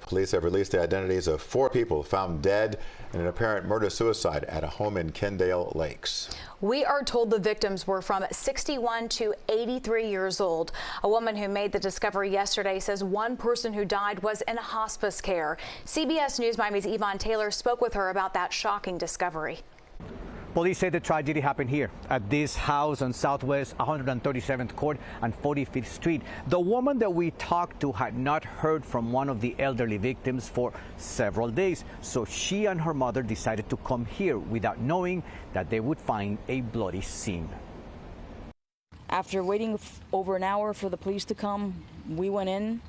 Police have released the identities of 4 people found dead in an apparent murder-suicide at a home in Kendall Lakes. We are told the victims were from 61 to 83 years old. A woman who made the discovery yesterday says one person who died was in hospice care. CBS News Miami's Yvonne Taylor spoke with her about that shocking discovery. Police say the tragedy happened here at this house on Southwest 137th Court and 45th Street. The woman that we talked to had not heard from one of the elderly victims for several days, so she and her mother decided to come here without knowing that they would find a bloody scene. After waiting over an hour for the police to come, we went in.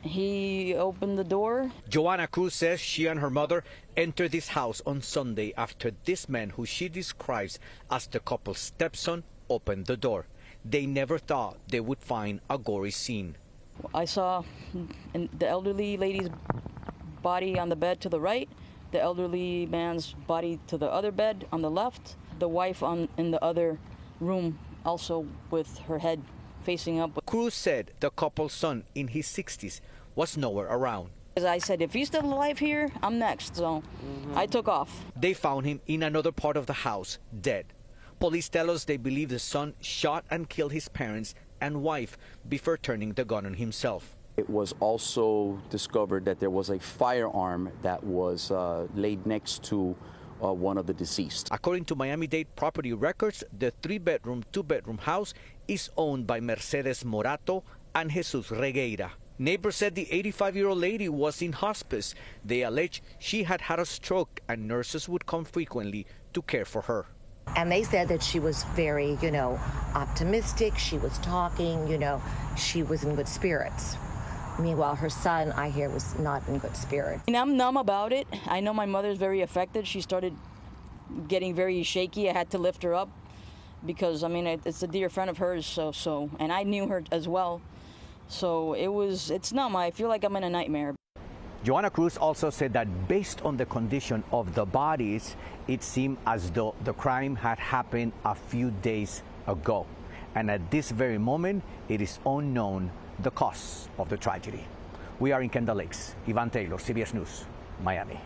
He opened the door. Joanna Cruz says she and her mother entered this house on Sunday after this man, who she describes as the couple's stepson, opened the door. They never thought they would find a gory scene. I saw the elderly lady's body on the bed to the right, the elderly man's body to the other bed on the left, the wife in the other room also with her head facing up. Cruz said the couple's son, in his 60s, was nowhere around. As I said, if he's still alive here, I'm next, so I took off. They found him in another part of the house, dead. Police tell us they believe the son shot and killed his parents and wife before turning the gun on himself. It was also discovered that there was a firearm that was laid next to one of the deceased. According to Miami-Dade property records, the 3-bedroom, 2-bedroom house is owned by Mercedes Morato and Jesus Regueira. Neighbors said the 85-year-old lady was in hospice. They allege she had had a stroke and nurses would come frequently to care for her. And they said that she was very, optimistic. She was talking, she was in good spirits. Meanwhile, her son, I hear, was not in good spirits. And I'm numb about it. I know my mother's very affected. She started getting very shaky. I had to lift her up because, it's a dear friend of hers, and I knew her as well. So it's numb. I feel like I'm in a nightmare. Joanna Cruz also said that based on the condition of the bodies, it seemed as though the crime had happened a few days ago. And at this very moment, it is unknown the cause of the tragedy. We are in Kendall Lakes. Yvonne Taylor, CBS News, Miami.